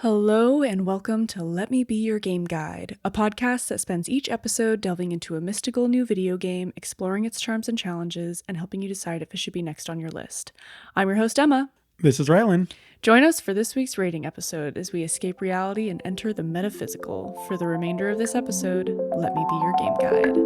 Hello and welcome to Let Me Be Your Game Guide, a podcast that spends each episode delving into a mystical new video game, exploring its charms and challenges, and helping you decide if it should be next on your list. I'm your host, Emma. This is Rylan. Join us for this week's rating episode as we escape reality and enter the metaphysical. For the remainder of this episode, let me be your game guide.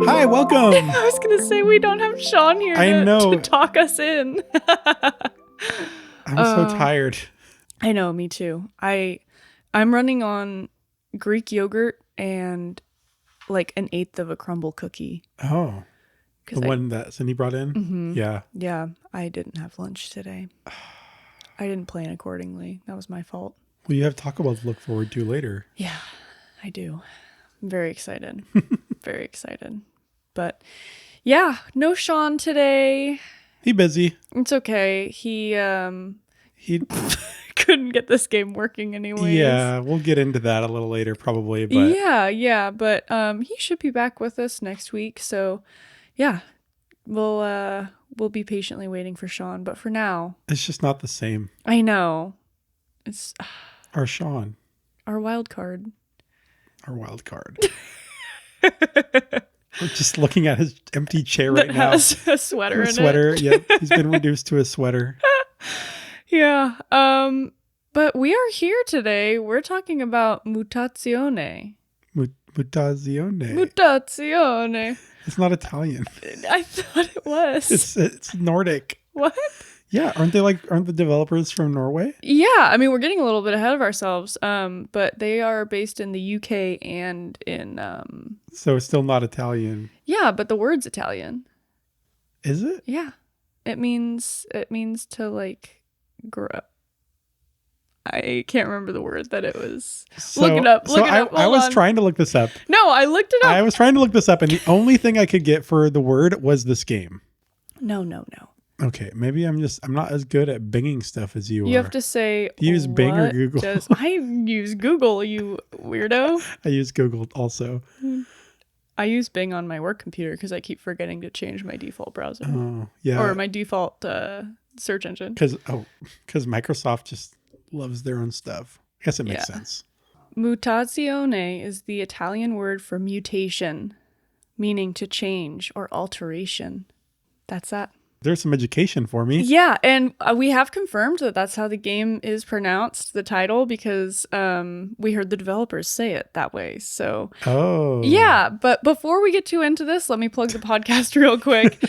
Hi, welcome. I was going to say we don't have Sean here to talk us in. I'm so tired. I know, me too. I'm running on Greek yogurt and like an eighth of a crumble cookie. Oh, the one that Cindy brought in? Mm-hmm. Yeah. Yeah, I didn't have lunch today. I didn't plan accordingly. That was my fault. Well, you have Taco Bell to look forward to later. Yeah, I do. I'm very excited. Very excited. But yeah, no Sean today. He busy. It's okay. He couldn't get this game working anyways. Yeah, we'll get into that a little later probably. But Yeah. But he should be back with us next week. So yeah, we'll be patiently waiting for Sean. But for now, it's just not the same. I know. It's Our Sean. Our wild card. Our wild card. We're just looking at his empty chair right now. Has a sweater in it. Yep. He's been reduced to a sweater. Yeah. But we are here today. We're talking about Mutazione. Mutazione. It's not Italian. I thought it was. It's Nordic. What? Yeah, aren't the developers from Norway? Yeah, I mean, we're getting a little bit ahead of ourselves, but they are based in the UK and in... So it's still not Italian. Yeah, but the word's Italian. Is it? Yeah. It means to, like, grow up. I can't remember the word that it was. Look it up. I was trying to look this up. No, I looked it up. I was trying to look this up, and the only thing I could get for the word was this game. No. Okay, maybe I'm not as good at binging stuff as you are. You have to say, do you use Bing or Google? I use Google, you weirdo. I use Google also. I use Bing on my work computer because I keep forgetting to change my default browser. Oh, yeah. Or my default search engine. Because Microsoft just loves their own stuff. I guess it makes sense. Mutazione is the Italian word for mutation, meaning to change or alteration. That's that. There's some education for me. Yeah, and we have confirmed that that's how the game is pronounced, the title, because we heard the developers say it that way. So, yeah, but before we get too into this, let me plug the podcast real quick.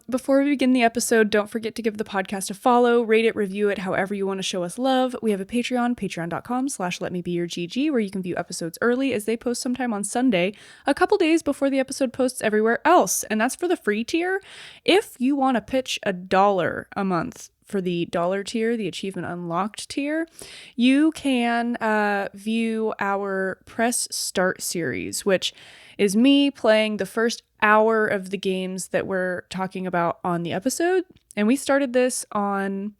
Before we begin the episode, don't forget to give the podcast a follow, rate it, review it, however you want to show us love. We have a Patreon, patreon.com/letmebeyourgg, where you can view episodes early as they post sometime on Sunday, a couple days before the episode posts everywhere else. And that's for the free tier. If you want to pitch $1 a month for the $1 tier, the Achievement Unlocked tier, you can view our Press Start series, which is me playing the first hour of the games that we're talking about on the episode. And we started this on,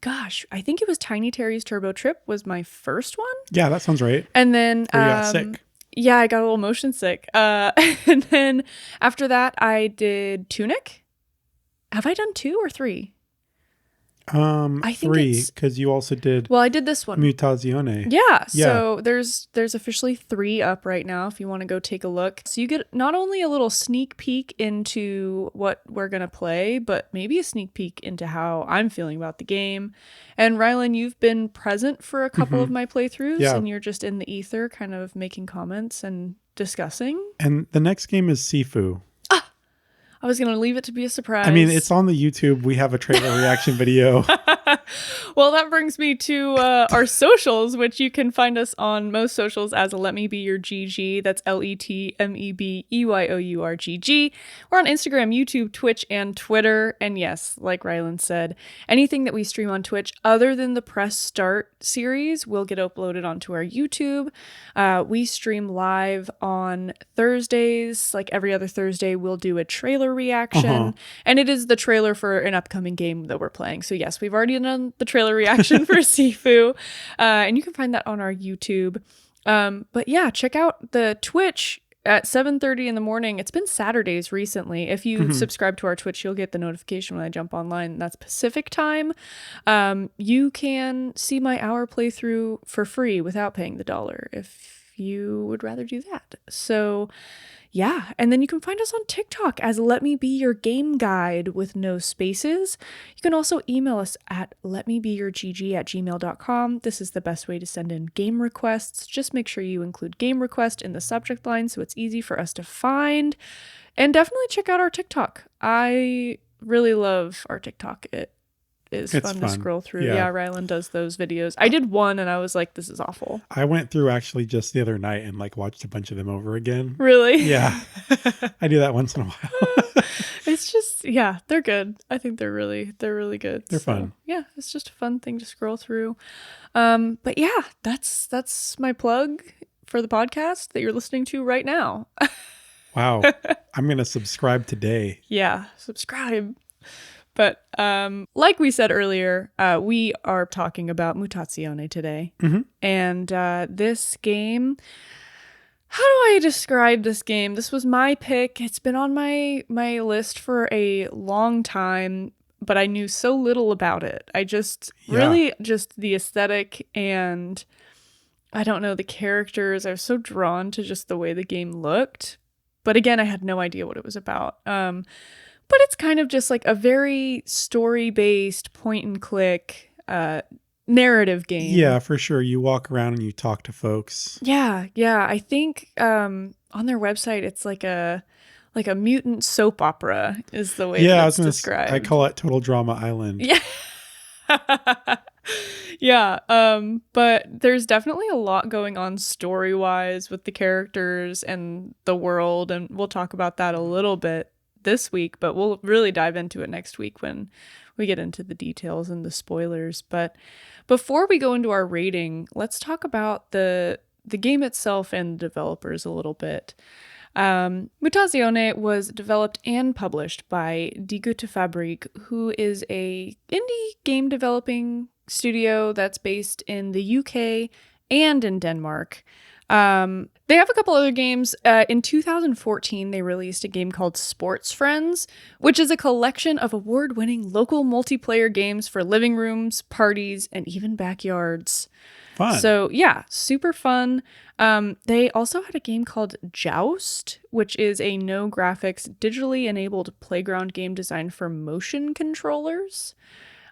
I think it was Tiny Terry's Turbo Trip was my first one. Yeah, that sounds right. And then you got sick. Yeah, I got a little motion sick. And then after that, I did Tunic. Have I done 2 or 3? I think 3, because you also did. Well, I did this one. Mutazione. Yeah. So there's officially 3 up right now if you want to go take a look. So you get not only a little sneak peek into what we're gonna play, but maybe a sneak peek into how I'm feeling about the game. And Rylan, you've been present for a couple of my playthroughs, and you're just in the ether, kind of making comments and discussing. And the next game is Sifu. I was going to leave it to be a surprise. I mean, it's on the YouTube. We have a trailer reaction video. Well, that brings me to our socials, which you can find us on most socials as Let Me Be Your GG. That's LetMeBeyourGG. We're on Instagram, YouTube, Twitch, and Twitter. And yes, like Rylan said, anything that we stream on Twitch other than the Press Start series will get uploaded onto our YouTube. We stream live on Thursdays. Like every other Thursday, we'll do a trailer reaction. And it is the trailer for an upcoming game that we're playing. So yes, we've already done the trailer reaction for Sifu. And you can find that on our YouTube. But yeah, check out the Twitch at 7:30 in the morning. It's been Saturdays recently. If you subscribe to our Twitch, you'll get the notification when I jump online. That's Pacific time. You can see my hour playthrough for free without paying the $1 if you would rather do that. So yeah, and then you can find us on TikTok as Let Me Be Your Game Guide with no spaces. You can also email us at letmebeyourgg@gmail.com. This is the best way to send in game requests. Just make sure you include game request in the subject line so it's easy for us to find. And definitely check out our TikTok. I really love our TikTok. It's fun to scroll through. Yeah, Rylan does those videos. I did one and I was like, this is awful. I went through actually just the other night and like watched a bunch of them over again. Really? Yeah. I do that once in a while. It's just, yeah, they're good. I think they're really good. They're fun. Yeah, it's just a fun thing to scroll through. But yeah, that's my plug for the podcast that you're listening to right now. Wow. I'm going to subscribe today. Yeah, subscribe. But like we said earlier, we are talking about Mutazione today. And this game, how do I describe this game? This was my pick. It's been on my list for a long time, but I knew so little about it. I just really just the aesthetic and I don't know, the characters. I was so drawn to just the way the game looked. But again, I had no idea what it was about. But it's kind of just like a very story-based point-and-click narrative game. Yeah, for sure. You walk around and you talk to folks. Yeah. I think on their website, it's like a mutant soap opera is the way it's described. I call it Total Drama Island. Yeah. Yeah. But there's definitely a lot going on story-wise with the characters and the world, and we'll talk about that a little bit this week, but we'll really dive into it next week when we get into the details and the spoilers. But before we go into our rating, let's talk about the game itself and developers a little bit. Mutazione was developed and published by Die Gute Fabrik, who is a indie game developing studio that's based in the UK and in Denmark. They have a couple other games. In 2014, they released a game called Sports Friends, which is a collection of award-winning local multiplayer games for living rooms, parties, and even backyards. Fun. So yeah, super fun. They also had a game called Joust, which is a no graphics, digitally enabled playground game designed for motion controllers.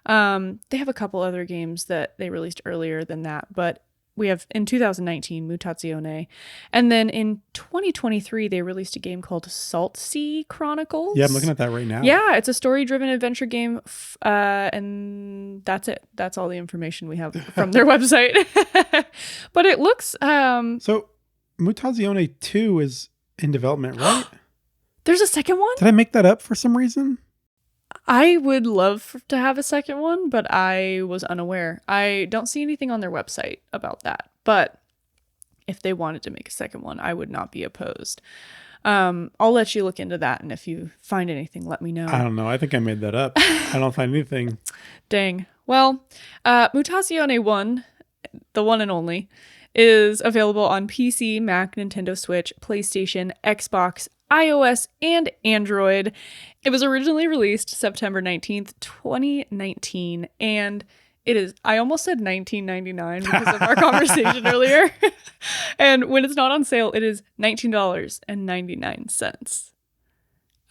They have a couple other games that they released earlier than that, but we have in 2019 Mutazione, and then in 2023 they released a game called Salt Sea Chronicles. Yeah, I'm looking at that right now. Yeah, it's a story-driven adventure game, and that's it. That's all the information we have from their website. But it looks So Mutazione 2 is in development, right? There's a second one? Did I make that up for some reason? I would love to have a second one, but I was unaware. I don't see anything on their website about that. But if they wanted to make a second one, I would not be opposed. I'll let you look into that, and if you find anything, let me know. I don't know. I think I made that up. I don't find anything. Dang. Well, Mutazione 1, the one and only, is available on PC, Mac, Nintendo Switch, PlayStation, Xbox, iOS, and Android. It was originally released September 19th, 2019, and it is, I almost said 1999 because of our conversation earlier. And when it's not on sale, it is $19.99.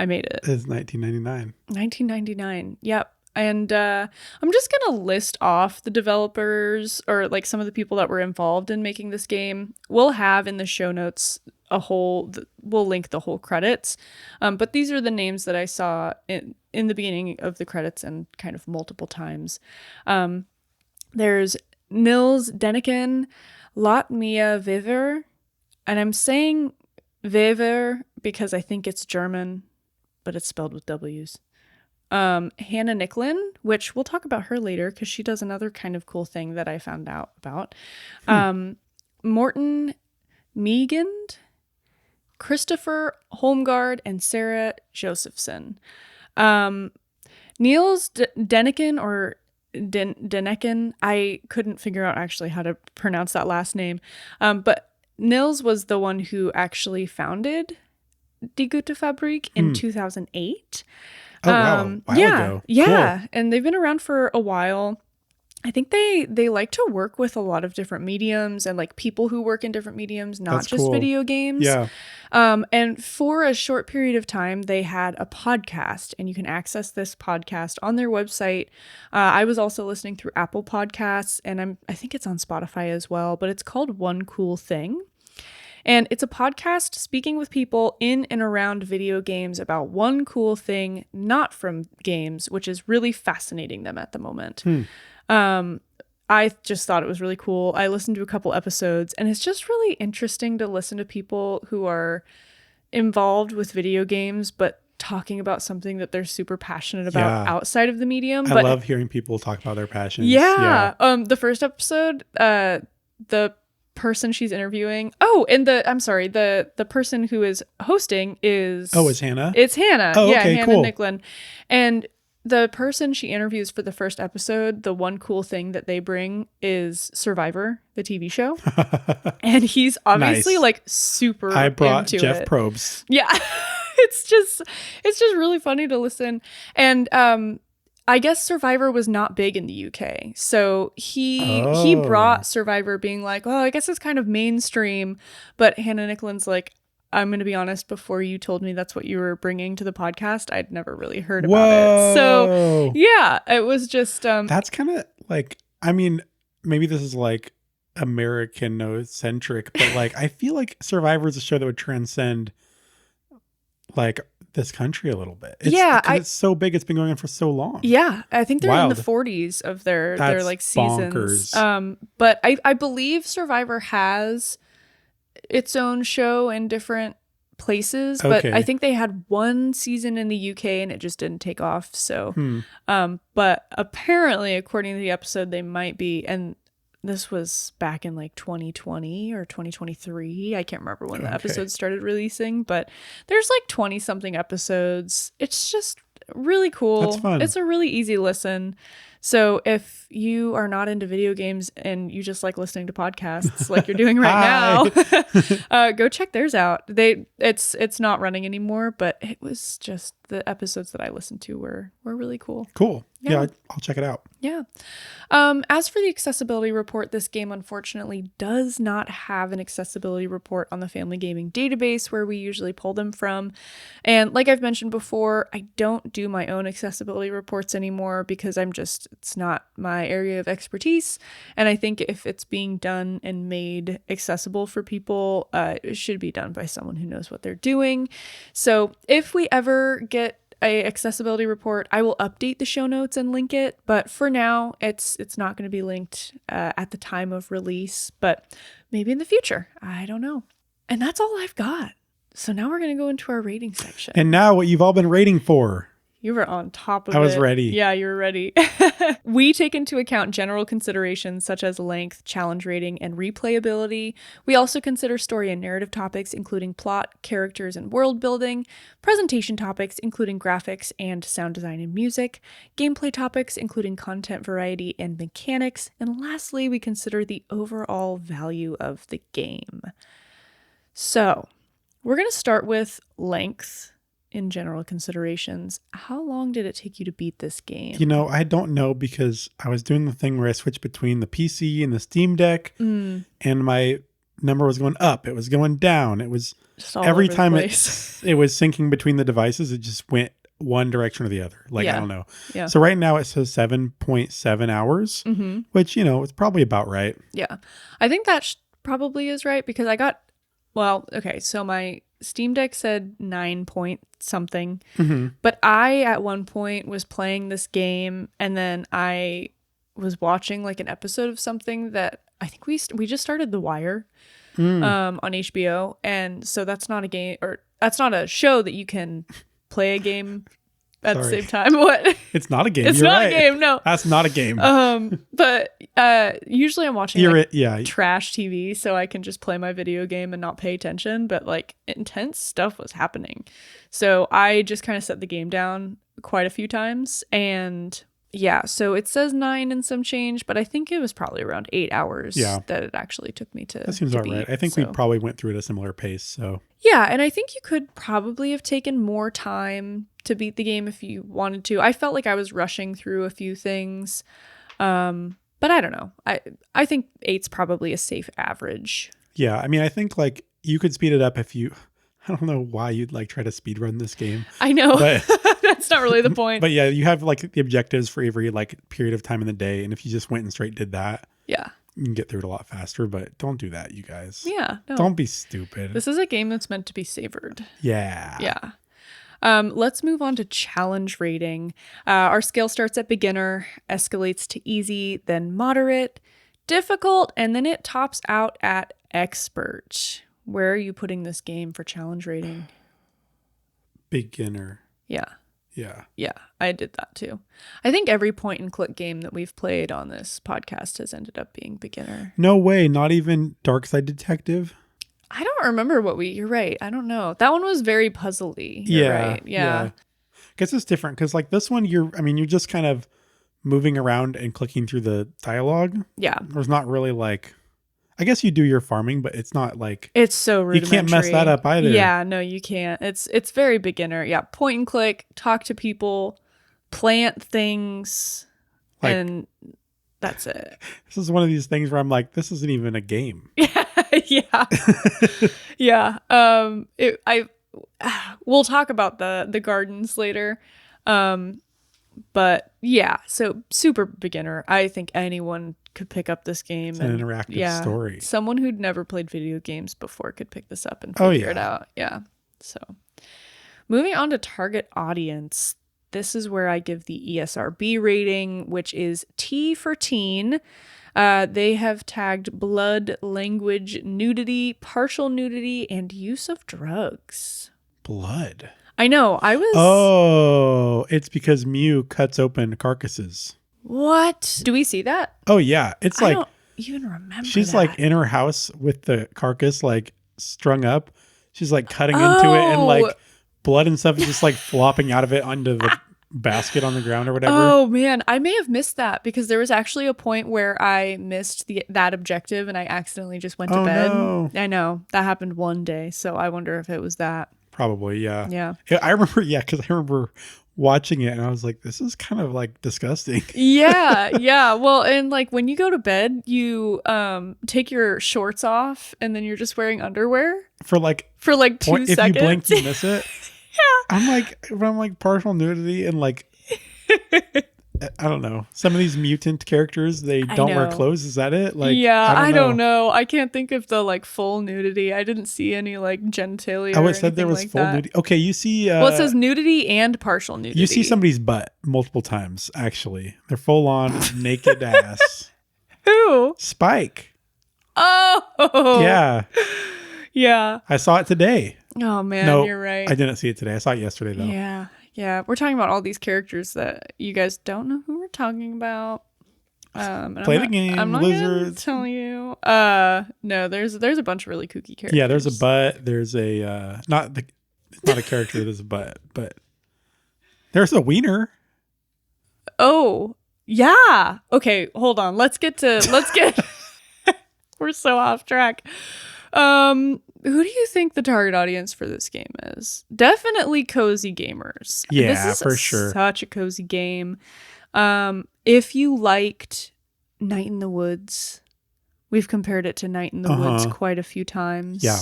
I made it. It is $19.99. $19.99. Yep. And I'm just going to list off the developers or like some of the people that were involved in making this game. We'll have in the show notes we'll link the whole credits. But these are the names that I saw in the beginning of the credits and kind of multiple times. There's Nils Deniken, Lot Mia Wever, and I'm saying Wever because I think it's German, but it's spelled with W's. Hannah Nicklin, which we'll talk about her later because she does another kind of cool thing that I found out about. Morten Meegand, Christopher Holmgard, and Sarah Josephson. Niels Deniken or Deniken, I couldn't figure out actually how to pronounce that last name. But Nils was the one who actually founded Die Gute Fabrik in 2008. Oh, wow. A while ago. Yeah. Cool. And they've been around for a while. I think they like to work with a lot of different mediums and like people who work in different mediums, not That's just cool. video games. Yeah. And for a short period of time, they had a podcast, and you can access this podcast on their website. I was also listening through Apple Podcasts, and I think it's on Spotify as well, but it's called One Cool Thing. And it's a podcast speaking with people in and around video games about one cool thing, not from games, which is really fascinating them at the moment. I just thought it was really cool. I listened to a couple episodes, and it's just really interesting to listen to people who are involved with video games, but talking about something that they're super passionate about outside of the medium. I love hearing people talk about their passions. Yeah. The first episode, the person she's interviewing. Oh, and the person who is hosting is... Oh, it's Hannah? It's Hannah. Oh, yeah, okay, Hannah cool. Nicklin. And the person she interviews for the first episode, the one cool thing that they bring is Survivor, the TV show. And he's obviously like super I brought into Jeff it. Probst. Yeah. It's just really funny to listen. And I guess Survivor was not big in the UK. So he brought Survivor being like, oh, I guess it's kind of mainstream. But Hannah Nicklin's like, I'm going to be honest, before you told me that's what you were bringing to the podcast, I'd never really heard about it. So yeah, it was just... That's kind of like, I mean, maybe this is like American-centric, but like, I feel like Survivor is a show that would transcend like this country a little bit. It's so big. It's been going on for so long. Yeah. I think they're in the 40s of their like seasons. Bonkers. But I believe Survivor has its own show in different places, but I think they had one season in the UK and it just didn't take off. So, but apparently, according to the episode, they might be, and this was back in like 2020 or 2023. I can't remember when the episodes started releasing, but there's like 20 something episodes. It's just really cool. That's fun. It's a really easy listen. So if you are not into video games and you just like listening to podcasts like you're doing right now, go check theirs out. It's not running anymore, but it was just the episodes that I listened to were really cool. Cool. Yeah, I'll check it out. Yeah. As for the accessibility report, this game unfortunately does not have an accessibility report on the Family Gaming database where we usually pull them from. And like I've mentioned before, I don't do my own accessibility reports anymore because it's not my area of expertise. And I think if it's being done and made accessible for people, it should be done by someone who knows what they're doing. So if we ever get a accessibility report, I will update the show notes and link it, but for now it's not going to be linked at the time of release, but maybe in the future. I don't know. And that's all I've got. So now we're going to go into our rating section. And now what you've all been rating for. You were on top of it. I was ready. Yeah, you were ready. We take into account general considerations such as length, challenge rating, and replayability. We also consider story and narrative topics, including plot, characters, and world building, presentation topics, including graphics and sound design and music, gameplay topics, including content variety and mechanics, and lastly, we consider the overall value of the game. So, we're going to start with length. In general considerations, how long did it take you to beat this game? You know, I don't know because I was doing the thing where I switched between the PC and the Steam Deck, and my number was going up. It was going down. It was just every time it was syncing between the devices, it just went one direction or the other. Like, I don't know. Yeah. So right now it says 7.7 hours, which, you know, it's probably about right. Yeah. I think that probably is right because so my Steam Deck said 9 point something, but I at one point was playing this game and then I was watching like an episode of something that I think we just started The Wire on HBO, and so that's not a game, or that's not a show that you can play a game at the same time. What? It's not a game. It's not a game. No, that's not a game. But usually I'm watching trash TV, so I can just play my video game and not pay attention. But like intense stuff was happening, so I just kind of set the game down quite a few times, and Yeah, so it says 9 and some change, but I think it was probably around 8 hours that it actually took me to That seems about right. I think we probably went through at a similar pace, so. Yeah, and I think you could probably have taken more time to beat the game if you wanted to. I felt like I was rushing through a few things, but I don't know. I think 8's probably a safe average. Yeah, I mean, I think like you could speed it up if you... I don't know why you'd like try to speed run this game. I know. But that's not really the point. But yeah, you have like the objectives for every like period of time in the day. And if you just went and straight did that, yeah, you can get through it a lot faster. But don't do that, you guys. Yeah. No. Don't be stupid. This is a game that's meant to be savored. Yeah. Yeah. Let's move on to challenge rating. Our scale starts at beginner, escalates to easy, then moderate, difficult, and then it tops out at expert. Where are you putting this game for challenge rating? Beginner. Yeah. Yeah. Yeah, I did that too. I think every point and click game that we've played on this podcast has ended up being beginner. No way. Not even Dark Side Detective? I don't remember you're right. I don't know. That one was very puzzly. You're right. Yeah. I guess it's different because like this one, you're just kind of moving around and clicking through the dialogue. Yeah. There's not really like... I guess you do your farming, but it's not like... It's so rudimentary. You can't mess that up either. Yeah, no, you can't. It's very beginner. Yeah, point and click, talk to people, plant things, like, and that's it. This is one of these things where I'm like, this isn't even a game. Yeah. Yeah. We'll talk about the gardens later. But yeah, so super beginner. I think anyone could pick up this game. It's an interactive story. Someone who'd never played video games before could pick this up and figure it out. Yeah. So moving on to target audience. This is where I give the ESRB rating, which is T for teen. They have tagged blood, language, nudity, partial nudity, and use of drugs. Blood. I know. Oh, it's because Mew cuts open carcasses. What? Do we see that? Oh, yeah. It's like... I don't even remember she's like in her house with the carcass like strung up. She's like cutting into it and like blood and stuff is just like flopping out of it onto the basket on the ground or whatever. Oh, man. I may have missed that because there was actually a point where I missed that objective and I accidentally just went to bed. No. I know. That happened one day. So I wonder if it was that. Probably, yeah. Yeah. I remember, because I remember watching it and I was like, this is kind of like disgusting. Yeah, yeah. Well, and like when you go to bed, you take your shorts off and then you're just wearing underwear for like 2 seconds. If you blink, you miss it. Yeah. I'm like partial nudity and like I don't know. Some of these mutant characters, they don't wear clothes. Is that it? Like, yeah, I don't know. I can't think of the like full nudity. I didn't see any like genitalia. Oh, it said there was like full nudity. Okay, you see. Well, it says nudity and partial nudity. You see somebody's butt multiple times. Actually, they're full on naked ass. Who? Spike. Oh. Yeah. Yeah. I saw it today. Oh man, you're right. I didn't see it today. I saw it yesterday though. Yeah. Yeah, we're talking about all these characters that you guys don't know who we're talking about. Play the game, I'm not lizards. Gonna tell you. No, there's a bunch of really kooky characters. Yeah, there's a butt. There's a it's not a character. There's a butt, but there's a wiener. Oh yeah. Okay, hold on. Let's get. We're so off track. Who do you think the target audience for this game is? Definitely cozy gamers. Yeah, this is for sure. Such a cozy game. If you liked Night in the Woods, we've compared it to Night in the Woods quite a few times. Yeah.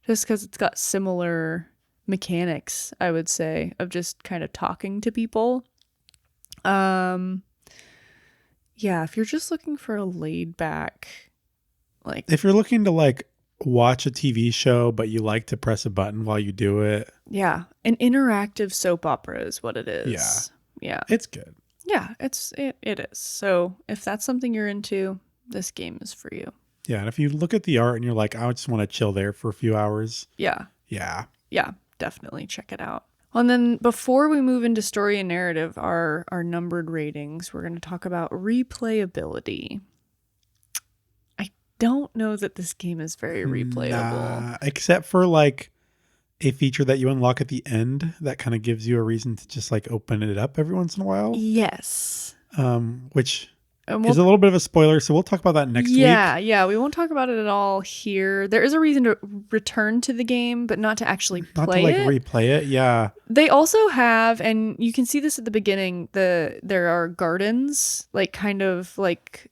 Just because it's got similar mechanics, I would say, of just kind of talking to people. Yeah, if you're just looking for a laid back, like... If you're looking to like watch a TV show, but you like to press a button while you do it. Yeah. An interactive soap opera is what it is. Yeah. Yeah. It's good. Yeah, it is. So if that's something you're into, this game is for you. Yeah. And if you look at the art and you're like, I just want to chill there for a few hours. Yeah. Yeah. Yeah. Definitely check it out. Well, and then before we move into story and narrative, our numbered ratings, we're going to talk about replayability. Don't know that this game is very replayable. Except for like a feature that you unlock at the end that kind of gives you a reason to just like open it up every once in a while. Yes. which is a little bit of a spoiler. So we'll talk about that next week. Yeah. We won't talk about it at all here. There is a reason to return to the game, but not to actually play it. Replay it. Yeah. They also have, and you can see this at the beginning, there are gardens, like kind of like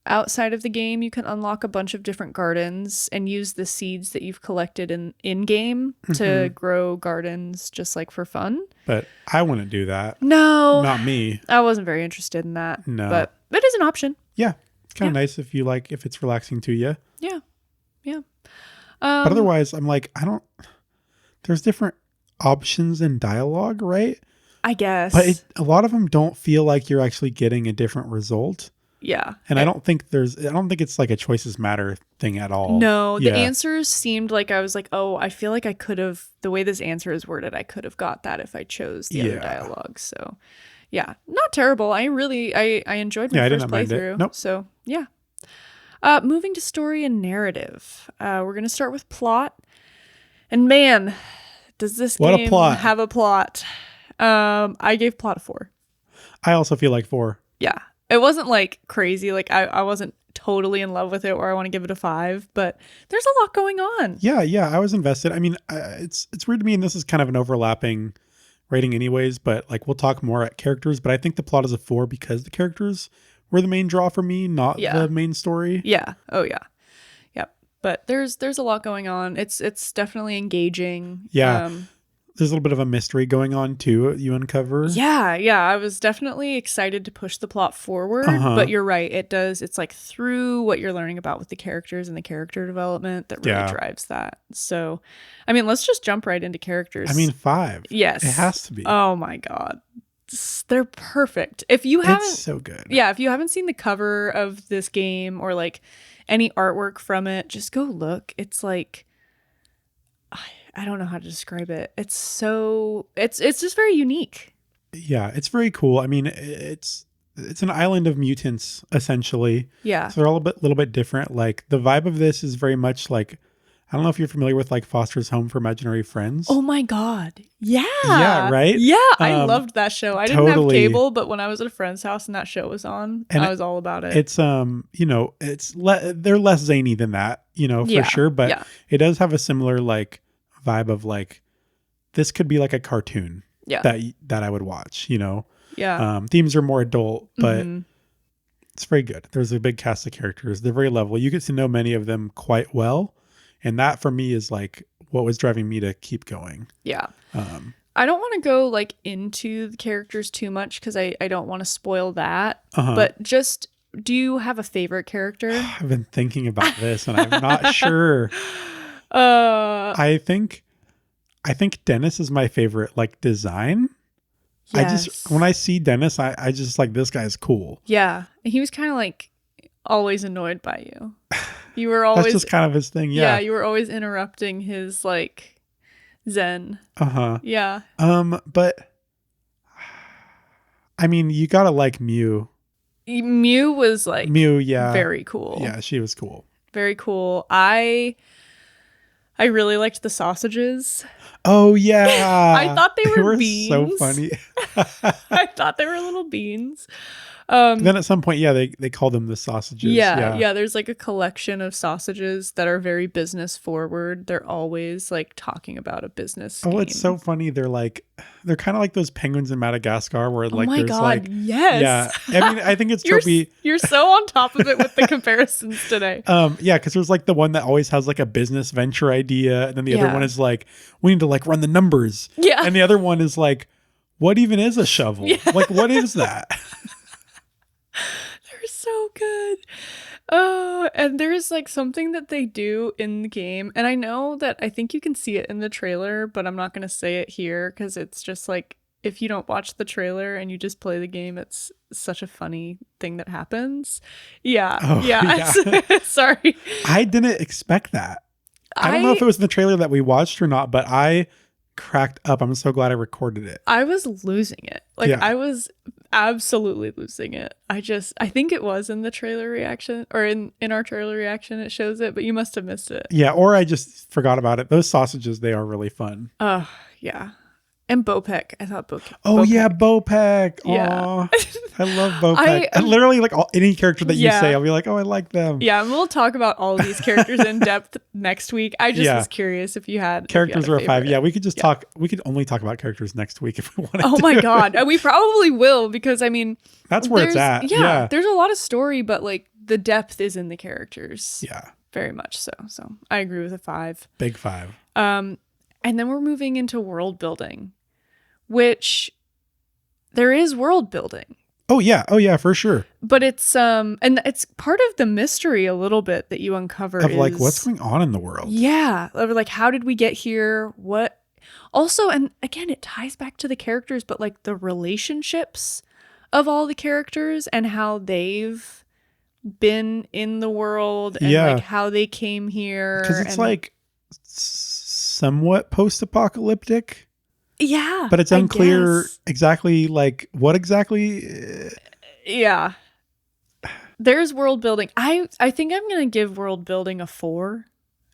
outside of the game. You can unlock a bunch of different gardens and use the seeds that you've collected in game to grow gardens just like for fun. But I wouldn't do that. No. Not me. I wasn't very interested in that. No. But it is an option. Yeah. It's kind of nice if it's relaxing to you. Yeah. But otherwise, I'm like, there's different options in dialogue, right? I guess. But a lot of them don't feel like you're actually getting a different result. Yeah. And I don't think it's like a choices matter thing at all. No, the answers seemed like I was like, oh, I feel like I could have, the way this answer is worded, I could have got that if I chose the other dialogue. So yeah, not terrible. I enjoyed my first playthrough. Nope. So yeah. Moving to story and narrative. We're going to start with plot. And man, does this game have a plot? I gave plot a 4. I also feel like 4. Yeah. It wasn't like crazy. Like I wasn't totally in love with it where I want to give it a 5, but there's a lot going on. Yeah. I was invested. I mean, it's weird to me, and this is kind of an overlapping rating anyways, but like we'll talk more at characters, but I think the plot is a 4 because the characters were the main draw for me, not the main story. Yeah. Oh yeah. Yep. But there's a lot going on. It's definitely engaging. Yeah. There's a little bit of a mystery going on too. You uncover. Yeah. I was definitely excited to push the plot forward, but you're right. It's like through what you're learning about with the characters and the character development that really drives that. So, I mean, let's just jump right into characters. I mean, 5. Yes. It has to be. Oh my God. They're perfect. If you haven't, it's so good. Yeah. If you haven't seen the cover of this game or like any artwork from it, just go look. It's like, I don't know how to describe it. It's just very unique. Yeah, it's very cool. I mean, it's an island of mutants essentially. Yeah. So they're a little bit different. Like the vibe of this is very much like, I don't know if you're familiar with like Foster's Home for Imaginary Friends. Oh my God. Yeah. Yeah, right? Yeah, I loved that show. I didn't have cable, but when I was at a friend's house and that show was on, I was all about it. It's they're less zany than that, for sure, but it does have a similar like vibe of like, this could be like a cartoon that I would watch, Yeah. Themes are more adult, but it's very good. There's a big cast of characters. They're very lovely. You get to know many of them quite well. And that for me is like what was driving me to keep going. Yeah. I don't want to go like into the characters too much because I don't want to spoil that. But just, do you have a favorite character? I've been thinking about this and I'm not sure. I think Dennis is my favorite like design. Yes. When I see Dennis, I just like, this guy's cool. Yeah. He was kind of like always annoyed by you. You were always, that's just kind of his thing. Yeah. You were always interrupting his like zen. Yeah. But I mean, you gotta like Mew. Mew was like very cool. Yeah, she was cool. Very cool. I really liked the sausages. Oh yeah. I thought they were beans. So funny. I thought they were little beans. Then at some point, they call them the sausages. Yeah. There's like a collection of sausages that are very business forward. They're always like talking about a business scheme. Oh, it's so funny. They're kind of like those penguins in Madagascar where like, there's God, like, yes. Yeah. I mean, I think it's tropey. You're so on top of it with the comparisons today. Yeah, because there's like the one that always has like a business venture idea, and then the other one is like, we need to like run the numbers. Yeah. And the other one is like, what even is a shovel? Yeah. Like, what is that? They're so good. And there's like something that they do in the game, and I know that I think you can see it in the trailer, but I'm not going to say it here because it's just like, if you don't watch the trailer and you just play the game, it's such a funny thing that happens. Yeah. Oh, yeah. Sorry. I didn't expect that. I don't know if it was in the trailer that we watched or not, but I cracked up. I'm so glad I recorded it. I was losing it. I was absolutely losing it. I think it was in the trailer reaction, or in our trailer reaction it shows it, but you must have missed it. Yeah, or I just forgot about it. Those sausages, they are really fun. Yeah. And Bopek. I thought Bopek. Oh yeah, Bopek. Yeah. I love Bopek. I literally like any character that you say, I'll be like, oh, I like them. Yeah, and we'll talk about all of these characters in depth next week. I just was curious if you had characters were a 5. Yeah, we could just talk. We could only talk about characters next week if we wanted. Oh my god, we probably will because I mean, that's where it's at. Yeah, there's a lot of story, but like the depth is in the characters. Yeah, very much so. So I agree with a 5. Big 5. And then we're moving into world building. Which there is world building. Oh yeah, for sure. But it's and it's part of the mystery a little bit that you uncover of like what's going on in the world. Yeah, like how did we get here? What also, and again, it ties back to the characters, but like the relationships of all the characters and how they've been in the world and like how they came here. Because it's like somewhat post-apocalyptic. Yeah. But it's unclear exactly like what exactly. Yeah. There's world building. I think I'm going to give world building a 4.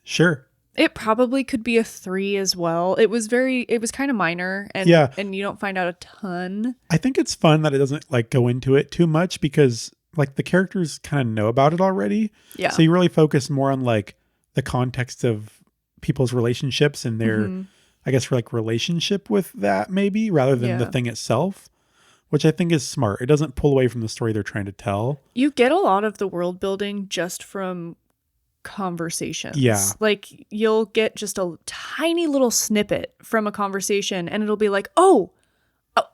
Sure. It probably could be a 3 as well. It was kind of minor and you don't find out a ton. I think it's fun that it doesn't like go into it too much because like the characters kind of know about it already. Yeah. So you really focus more on like the context of people's relationships and their I guess for like relationship with that maybe rather than the thing itself, which I think is smart. It doesn't pull away from the story they're trying to tell. You get a lot of the world building just from conversations. Yeah. Like you'll get just a tiny little snippet from a conversation and it'll be like, oh,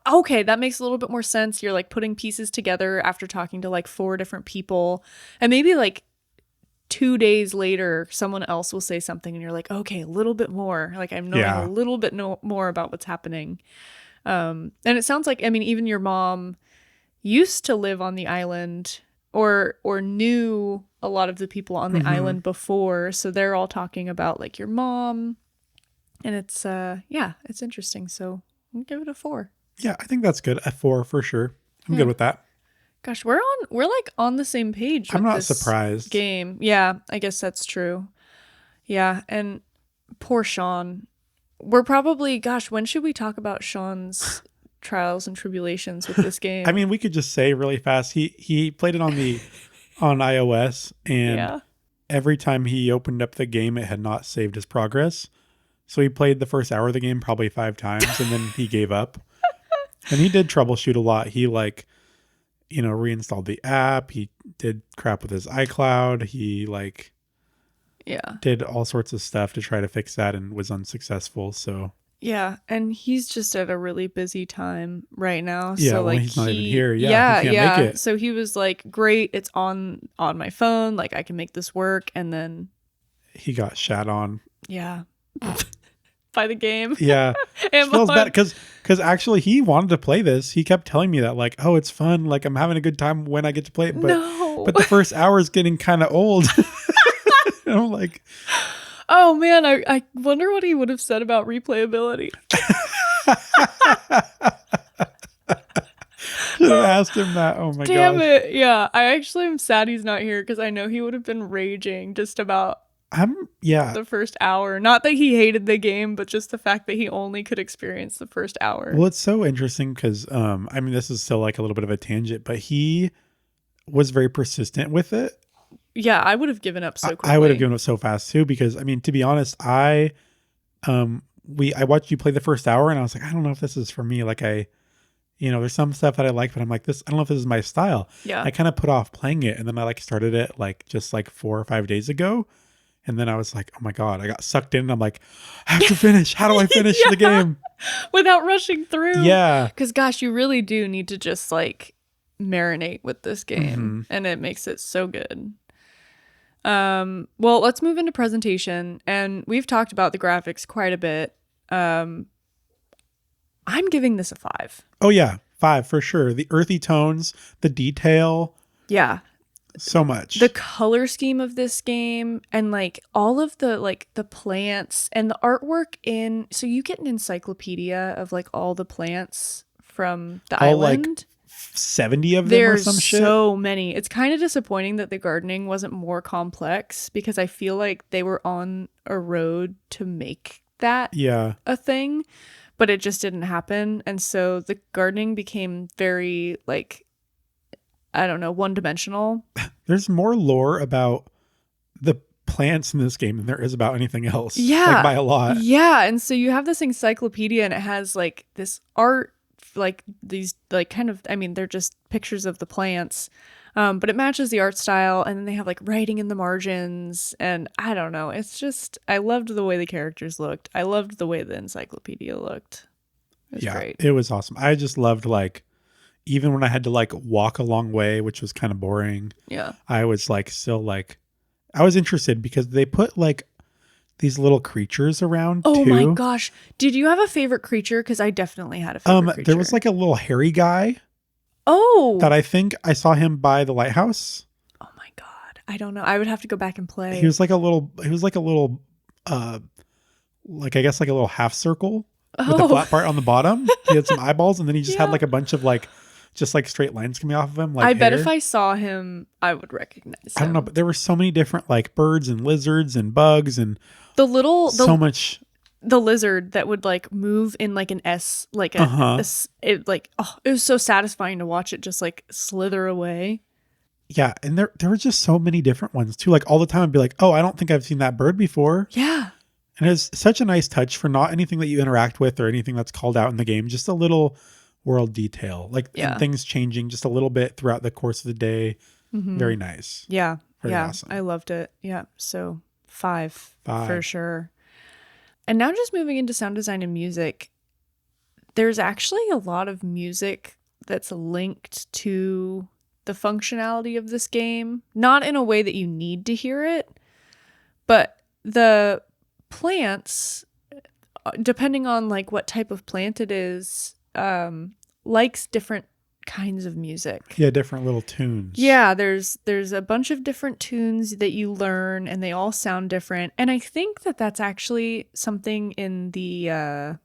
okay, that makes a little bit more sense. You're like putting pieces together after talking to like 4 different people and maybe like 2 days later, someone else will say something and you're like, okay, a little bit more. Like I'm knowing a little bit more about what's happening. And it sounds like, I mean, even your mom used to live on the island or knew a lot of the people on the island before. So they're all talking about like your mom. And it's, it's interesting. So I'll give it a 4. Yeah, I think that's good. A 4 for sure. I'm good with that. Gosh, we're like on the same page. I'm not surprised. Game. Yeah, I guess that's true. Yeah, and poor Sean. We're probably, gosh, when should we talk about Sean's trials and tribulations with this game? I mean, we could just say really fast. He played it on iOS and every time he opened up the game, it had not saved his progress. So he played the first hour of the game probably 5 times and then he gave up. And he did troubleshoot a lot. He like reinstalled the app. He did crap with his iCloud. He did all sorts of stuff to try to fix that and was unsuccessful. So yeah, and he's just at a really busy time right now. Yeah, so like he's not even here. Yeah, he can't make it. So he was like, "Great, it's on my phone. Like I can make this work." And then he got shat on. Yeah. By the game. Yeah. It feels bad because actually he wanted to play this. He kept telling me that like, oh, it's fun. Like I'm having a good time when I get to play it. But the first hour is getting kind of old. And I'm like, oh man, I wonder what he would have said about replayability. Should have asked him that. Oh my god. Damn it. Yeah. I actually am sad he's not here because I know he would have been raging just about the first hour. Not that he hated the game, but just the fact that he only could experience the first hour. Well, it's so interesting because I mean, this is still like a little bit of a tangent, but he was very persistent with it. Yeah, I would have given up so quickly. I would have given up so fast too because I mean, to be honest, I watched you play the first hour and I was like, I don't know if this is for me. Like there's some stuff that I like, but I'm like, I don't know if this is my style. Yeah. I kind of put off playing it and then I like started it like just like 4 or 5 days ago. And then I was like, oh my God, I got sucked in. And I'm like, I have to finish. How do I finish the game? Without rushing through. Yeah. Because gosh, you really do need to just like marinate with this game. And it makes it so good. Well, let's move into presentation. And we've talked about the graphics quite a bit. I'm giving this a 5. Oh yeah, 5 for sure. The earthy tones, the detail. Yeah. So much. The color scheme of this game and like all of the like the plants and the artwork so you get an encyclopedia of like all the plants from the island. Like 70 of them or some shit. There's so many. It's kind of disappointing that the gardening wasn't more complex because I feel like they were on a road to make that a thing. but it just didn't happen. And so the gardening became very, like, I don't know, one-dimensional. There's more lore about the plants in this game than there is about anything else. Yeah. Like by a lot. Yeah. And so you have this encyclopedia and it has like this art, like these, like kind of, I mean, they're just pictures of the plants. But it matches the art style, and then they have like writing in the margins, and I don't know. It's just, I loved the way the characters looked. I loved the way the encyclopedia looked. It was great. It was awesome. I just loved, like, even when I had to like walk a long way, which was kind of boring. Yeah. I was like, still like, I was interested because they put like these little creatures around too. Oh my gosh. Did you have a favorite creature? Because I definitely had a favorite creature. There was like a little hairy guy. Oh. That I think I saw him by the lighthouse. Oh my God. I don't know. I would have to go back and play. He was like a little, like, I guess like a little half circle with a flat part on the bottom. He had some eyeballs, and then he just had like a bunch of like, just like straight lines coming off of him. Like, I bet if I saw him, I would recognize him. I don't know, but there were so many different like birds and lizards and bugs and much. The lizard that would like move in like an S, like it was so satisfying to watch it just like slither away. Yeah, and there were just so many different ones too. Like all the time I'd be like, oh, I don't think I've seen that bird before. Yeah. And it's such a nice touch for not anything that you interact with or anything that's called out in the game. Just a little world detail, like and things changing just a little bit throughout the course of the day. Mm-hmm. Very nice. Yeah. Very awesome. I loved it. Yeah. So 5 for sure. And now just moving into sound design and music, there's actually a lot of music that's linked to the functionality of this game. Not in a way that you need to hear it, but the plants, depending on like what type of plant it is, likes different kinds of music. Yeah, different little tunes. Yeah, there's a bunch of different tunes that you learn, and they all sound different. And I think that that's actually something in the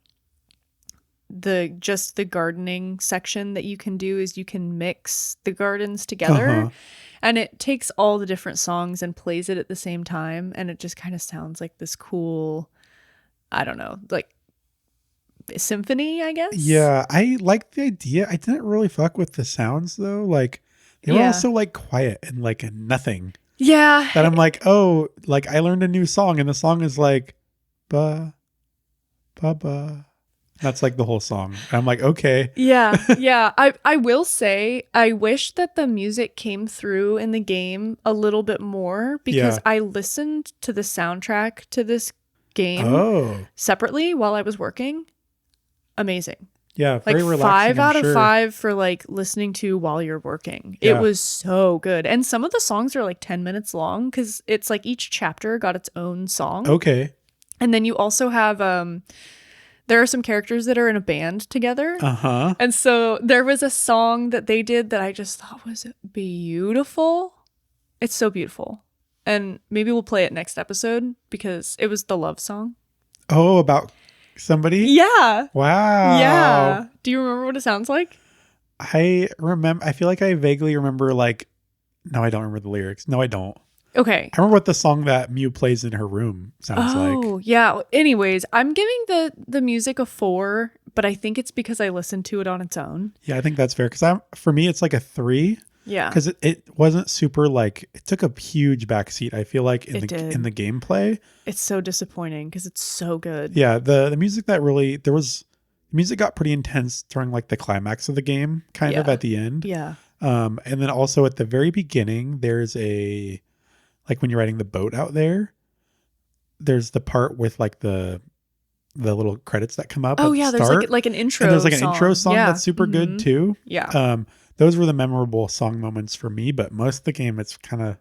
gardening section that you can do, is you can mix the gardens together. And it takes all the different songs and plays it at the same time, and it just kind of sounds like this cool, I don't know, like symphony, I guess. Yeah, I like the idea. I didn't really fuck with the sounds though. Like they were all so like quiet and like nothing. Yeah. That I'm like, oh, like I learned a new song, and the song is like ba ba ba. That's like the whole song. I'm like, okay. Yeah. Yeah. I will say I wish that the music came through in the game a little bit more, because I listened to the soundtrack to this game separately while I was working. Amazing. Yeah, very relaxing. 5 out of 5 for like listening to while you're working. It was so good. And some of the songs are like 10 minutes long, because it's like each chapter got its own song. Okay. And then you also have there are some characters that are in a band together. And so there was a song that they did that I just thought was beautiful. It's so beautiful. And maybe we'll play it next episode, because it was the love song. Oh, about somebody? Yeah. Wow. Yeah. Do you remember what it sounds like? I feel like I vaguely remember, like, no, I don't remember the lyrics. No, I don't. Okay. I remember what the song that Mew plays in her room sounds like. Oh, yeah. Anyways, I'm giving the music a 4, but I think it's because I listened to it on its own. Yeah, I think that's fair. Because for me, it's like a 3. Yeah. Because it wasn't super, like, it took a huge backseat, I feel like, in the gameplay. It's so disappointing because it's so good. Yeah, the music that really, music got pretty intense during like the climax of the game, kind of at the end. Yeah. And then also at the very beginning, there's like when you're riding the boat out there's the part with like the little credits that come up. Oh yeah, there's like an intro. And there's like an intro song that's super good too. Yeah. Those were the memorable song moments for me, but most of the game it's kind of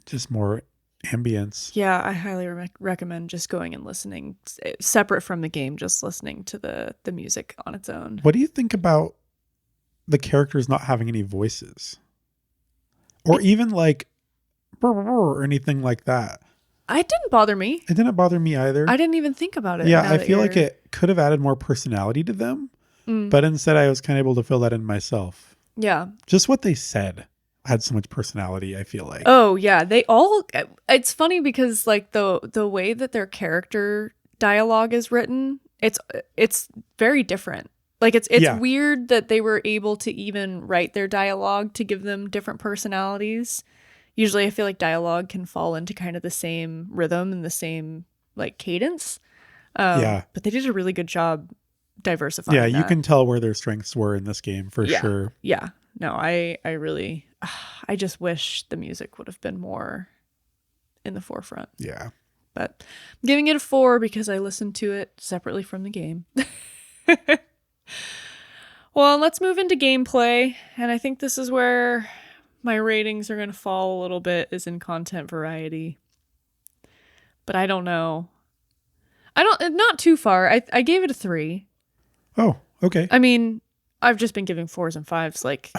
just more ambience. Yeah, I highly recommend just going and listening separate from the game, just listening to the music on its own. What do you think about the characters not having any voices? Or even like or anything like that? It didn't bother me. It didn't bother me either. I didn't even think about it. Yeah, I feel like it could have added more personality to them, but instead I was kind of able to fill that in myself. Yeah. Just what they said had so much personality, I feel like. Oh yeah, it's funny because like the way that their character dialogue is written it's very different. Like it's weird that they were able to even write their dialogue to give them different personalities. Usually I feel like dialogue can fall into kind of the same rhythm and the same like cadence. But they did a really good job diversifying. Yeah, you can tell where their strengths were in this game for sure. Yeah. No, I really, I just wish the music would have been more in the forefront. Yeah. But I'm giving it a 4 because I listened to it separately from the game. Well, let's move into gameplay. And I think this is where my ratings are going to fall a little bit, is in content variety. But I don't know. Not too far. I gave it a 3. Oh, okay. I mean, I've just been giving 4s and 5s like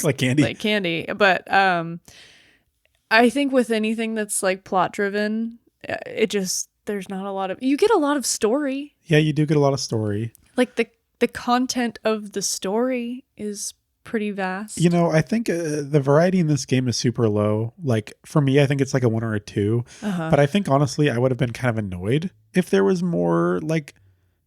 like candy. Like candy. But I think with anything that's like plot driven, there's not a lot of, you get a lot of story. Yeah, you do get a lot of story. Like the content of the story is pretty vast. You know, I think the variety in this game is super low. Like for me, I think it's like a 1 or a 2. But I think honestly, I would have been kind of annoyed if there was more like,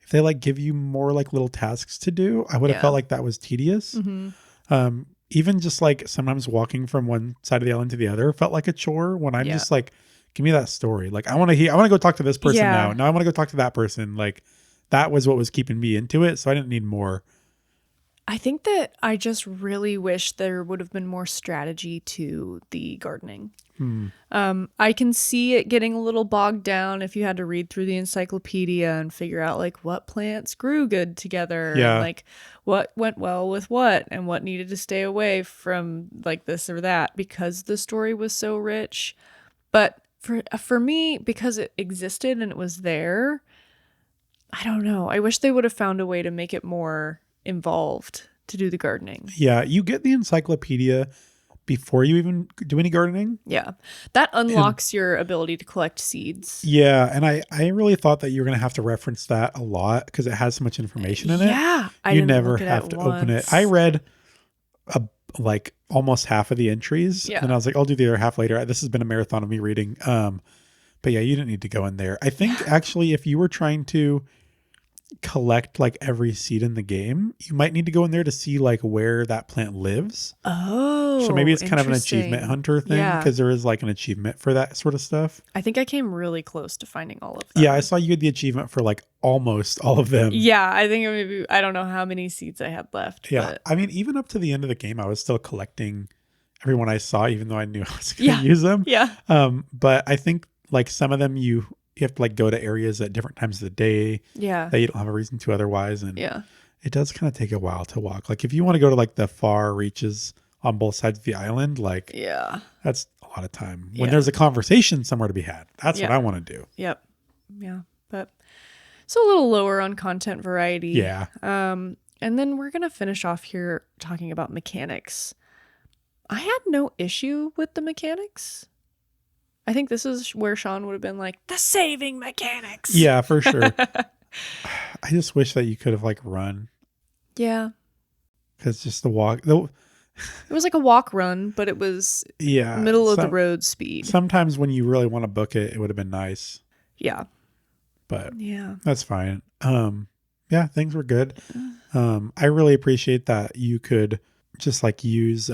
if they like give you more like little tasks to do. I would have felt like that was tedious. Mm-hmm. Even just like sometimes walking from one side of the island to the other felt like a chore when I'm just like, give me that story. Like I want to go talk to this person now. Now I want to go talk to that person. Like that was what was keeping me into it. So I didn't need more. I think that I just really wish there would have been more strategy to the gardening. I can see it getting a little bogged down if you had to read through the encyclopedia and figure out like what plants grew good together, and like what went well with what and what needed to stay away from like this or that, because the story was so rich. But for me, because it existed and it was there, I don't know. I wish they would have found a way to make it more involved to do the gardening. Yeah, you get the encyclopedia before you even do any gardening. Yeah, that unlocks your ability to collect seeds. Yeah, and I really thought that you were going to have to reference that a lot because it has so much information in it. Yeah, you never have to open it. I read like almost half of the entries, and I was like, I'll do the other half later. This has been a marathon of me reading. But yeah, you didn't need to go in there. I think actually, if you were trying to collect like every seed in the game, you might need to go in there to see like where that plant lives. So maybe it's kind of an achievement hunter thing, because there is like an achievement for that sort of stuff. I think I came really close to finding all of them. Yeah, I saw you had the achievement for like almost all of them. Yeah, I think maybe, I don't know how many seeds I had left. Yeah, but I mean, even up to the end of the game, I was still collecting everyone I saw, even though I knew I was going to use them. Yeah. But I think like some of them you have to like go to areas at different times of the day that you don't have a reason to otherwise. And it does kind of take a while to walk. Like if you want to go to like the far reaches on both sides of the island, like that's a lot of time. When there's a conversation somewhere to be had, that's what I want to do. Yep. Yeah. But it's a little lower on content variety. Yeah. And then we're going to finish off here talking about mechanics. I had no issue with the mechanics. I think this is where Sean would have been like, the saving mechanics. Yeah, for sure. I just wish that you could have like run. Yeah. Because just the walk. It was like a walk run, but it was middle of the road speed. Sometimes when you really want to book it, it would have been nice. Yeah. But that's fine. Yeah, things were good. I really appreciate that you could just like use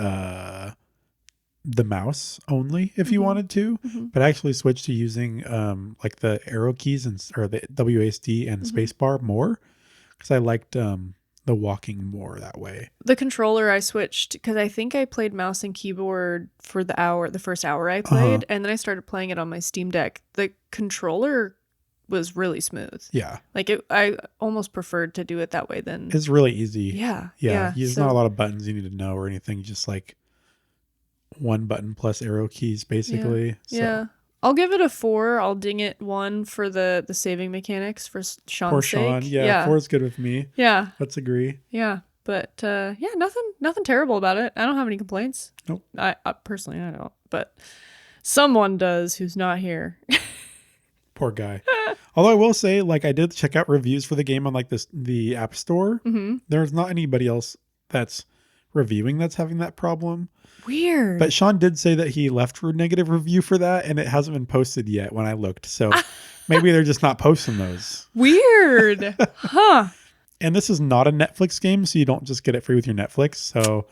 the mouse only if you wanted to, but actually switch to using like the arrow keys or the WASD and space bar more, because I liked the walking more that way. The controller I switched because I think I played mouse and keyboard for the first hour I played, and then I started playing it on my Steam Deck. The controller was really smooth. Yeah. Like I almost preferred to do it that way than. It's really easy. Yeah. There's not a lot of buttons you need to know or anything. Just like one button plus arrow keys basically. Yeah. I'll give it a 4. I'll ding it 1 for the saving mechanics for Sean's sake. Yeah, 4 is good with me. Yeah. Let's agree. Yeah. But nothing terrible about it. I don't have any complaints. Nope. I personally I don't. But someone does who's not here. Poor guy. Although I will say, like, I did check out reviews for the game on like the App Store. There's not anybody else that's reviewing that's having that problem. Weird. But Sean did say that he left a negative review for that, and it hasn't been posted yet when I looked. So maybe they're just not posting those. Weird. Huh. And this is not a Netflix game, so you don't just get it free with your Netflix. So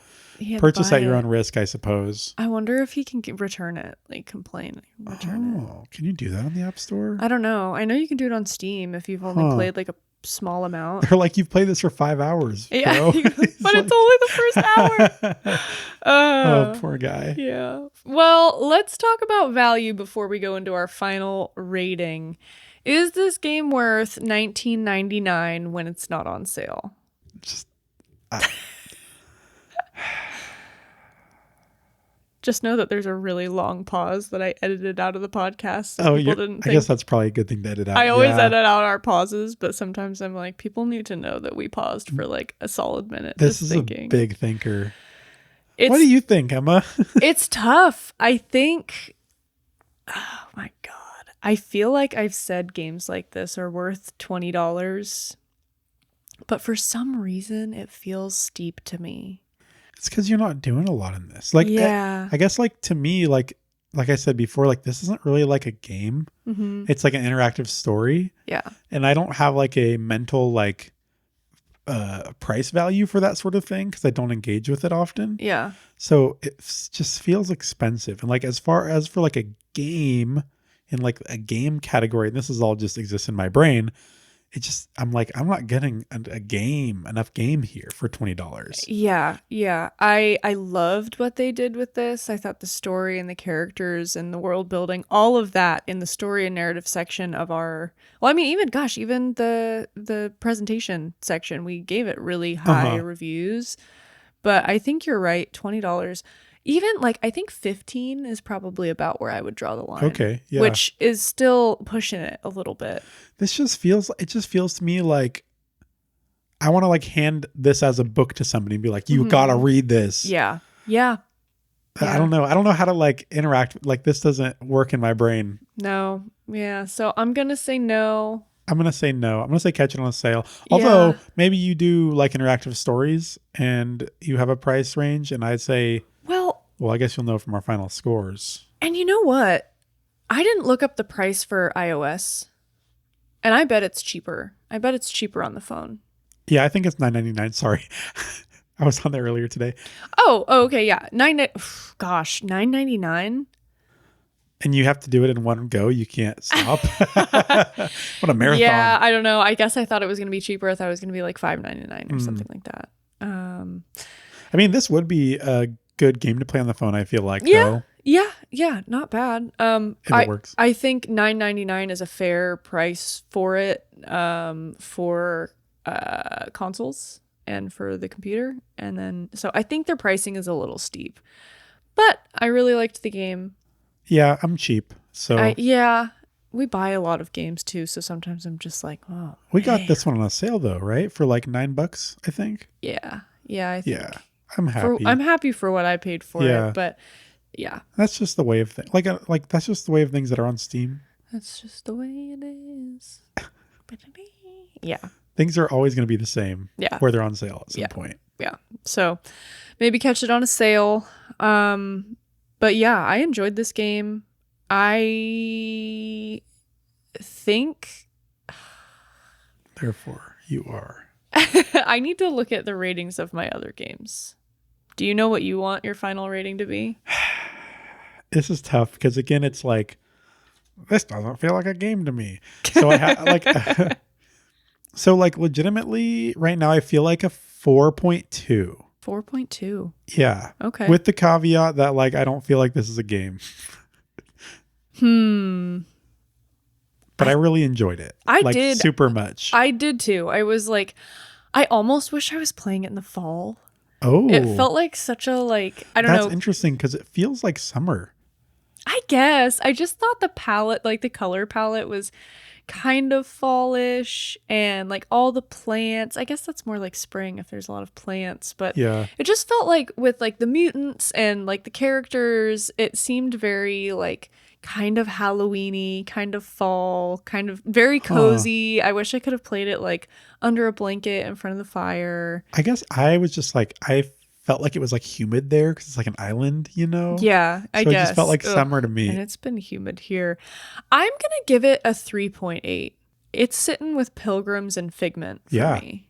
purchase at your own risk, I suppose. I wonder if he can return it, like complain, return it. Can you do that on the App Store? I don't know. I know you can do it on Steam if you've only played like a small amount. Or like you've played this for 5 hours. Yeah, but it's only the first hour. Oh, poor guy. Yeah. Well, let's talk about value before we go into our final rating. Is this game worth $19.99 when it's not on sale? Just know that there's a really long pause that I edited out of the podcast. So I guess that's probably a good thing to edit out. I always edit out our pauses, but sometimes I'm like, people need to know that we paused for like a solid minute. This is thinking. A big thinker. What do you think, Emma? It's tough. I think, oh my God. I feel like I've said games like this are worth $20, but for some reason it feels steep to me. It's because you're not doing a lot in this. Like, yeah. I guess like to me, like I said before, like this isn't really like a game. Mm-hmm. It's like an interactive story. Yeah. And I don't have like a mental like price value for that sort of thing because I don't engage with it often. Yeah. So it just feels expensive. And like as far as for like a game in like a game category, and this is all just exists in my brain. I'm like, I'm not getting enough game here for $20. Yeah. Yeah. I loved what they did with this. I thought the story and the characters and the world building, all of that in the story and narrative section of even the presentation section, we gave it really high reviews, but I think you're right. $20. Even like, I think 15 is probably about where I would draw the line. Okay. Yeah. Which is still pushing it a little bit. It just feels to me like I want to like hand this as a book to somebody and be like, you gotta read this. Yeah. Yeah. I don't know. I don't know how to like interact. Like this doesn't work in my brain. No. Yeah. So I'm going to say no. I'm going to say no. I'm going to say catch it on a sale. Although maybe you do like interactive stories and you have a price range, and I'd say, well, I guess you'll know from our final scores. And you know what? I didn't look up the price for iOS, and I bet it's cheaper. I bet it's cheaper on the phone. Yeah, I think it's $9.99. Sorry. I was on there earlier today. Oh, okay, yeah. $9.99? And you have to do it in one go. You can't stop. What a marathon. Yeah, I don't know. I guess I thought it was going to be cheaper. I thought it was going to be like $5.99 or something like that. I mean, this would be a good game to play on the phone, I feel like. Yeah. Though. Yeah. Not bad. It works. I think $9.99 is a fair price for it, for consoles and for the computer. And then, so I think their pricing is a little steep. But I really liked the game. Yeah, I'm cheap. So we buy a lot of games too. So sometimes I'm just like, oh, we got this one on a sale though, right? For like $9, I think. Yeah. I think. Yeah. I'm happy. I'm happy for what I paid for it, but yeah. That's just the way of things. Like that's just the way of things that are on Steam. That's just the way it is. Yeah. Things are always going to be the same. Yeah. Where they're on sale at some point. Yeah. So maybe catch it on a sale. But yeah, I enjoyed this game. I think. Therefore, you are. I need to look at the ratings of my other games. Do you know what you want your final rating to be? This is tough because again, it's like, this doesn't feel like a game to me. So I so like legitimately right now, I feel like a 4.2. 4.2. Yeah. Okay. With the caveat that like, I don't feel like this is a game. But I really enjoyed it. I did. Super much. I did too. I was like, I almost wish I was playing it in the fall. Oh. It felt like such a like, I don't know. That's interesting because it feels like summer. I guess. I just thought the palette, like the color palette was kind of fallish and like all the plants. I guess that's more like spring if there's a lot of plants. But yeah, it just felt like with like the mutants and like the characters, it seemed very like kind of Halloween-y, kind of fall, kind of very cozy. I wish I could have played it like under a blanket in front of the fire. I guess I was just like, I felt like it was like humid there because it's like an island, you know? Yeah, I guess. So it just felt like summer to me. And it's been humid here. I'm going to give it a 3.8. It's sitting with Pilgrims and Figment for me.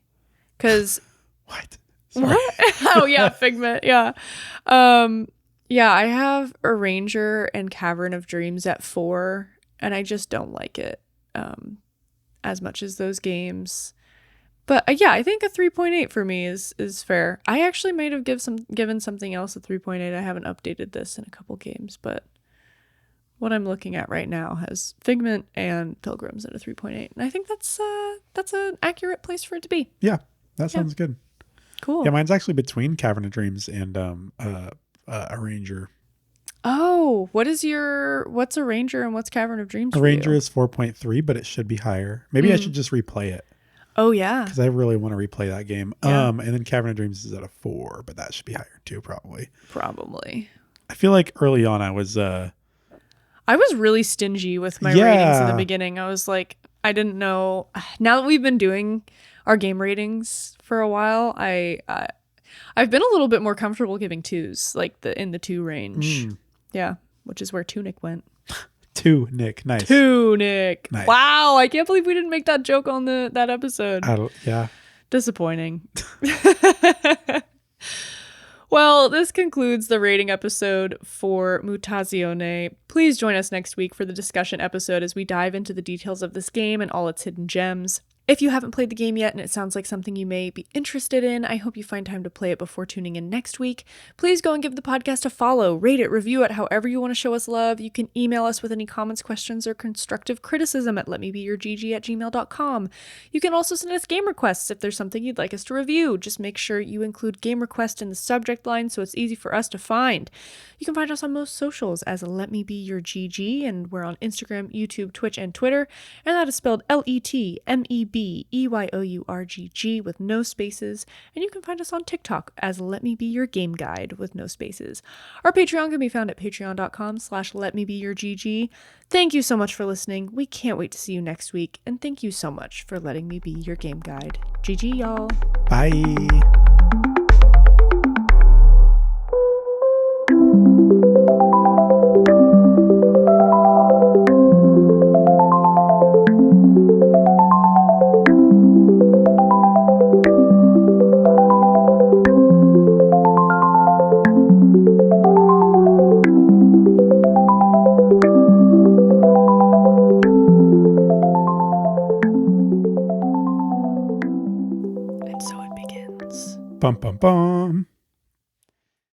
Because... What? Oh, yeah, Figment. Yeah. Yeah, I have Arranger and Cavern of Dreams at 4, and I just don't like it as much as those games. But yeah, I think a 3.8 for me is fair. I actually might have given something else a 3.8. I haven't updated this in a couple games, but what I'm looking at right now has Figment and Pilgrims at a 3.8. And I think that's an accurate place for it to be. Yeah, that sounds good. Cool. Yeah, mine's actually between Cavern of Dreams and Arranger. Oh, what's Arranger and what's Cavern of Dreams? Arranger is 4.3, but it should be higher. Maybe I should just replay it. Oh, yeah. Because I really want to replay that game. Yeah. And then Cavern of Dreams is at a 4, but that should be higher too, probably. I feel like early on I was really stingy with my ratings in the beginning. I was like, I didn't know. Now that we've been doing our game ratings for a while, I've been a little bit more comfortable giving 2s, like in the 2 range. Yeah, which is where Tunic went. Tunic, nice. Tunic. Nice. Wow, I can't believe we didn't make that joke on that episode. Yeah. Disappointing. Well, this concludes the rating episode for Mutazione. Please join us next week for the discussion episode as we dive into the details of this game and all its hidden gems. If you haven't played the game yet and it sounds like something you may be interested in, I hope you find time to play it before tuning in next week. Please go and give the podcast a follow, rate it, review it, however you want to show us love. You can email us with any comments, questions, or constructive criticism at letmebeyourgg@gmail.com. You can also send us game requests if there's something you'd like us to review. Just make sure you include game request in the subject line so it's easy for us to find. You can find us on most socials as letmebeyourgg, and we're on Instagram, YouTube, Twitch, and Twitter, and that is spelled LETMEBEYOURGG with no spaces, and you can find us on TikTok as Let Me Be Your Game Guide with no spaces. Our Patreon can be found at patreon.com/letmebeyourgg. Thank you so much for listening. We can't wait to see you next week, and thank you so much for letting me be your game guide. GG, y'all. Bye. Bum, bum, bum.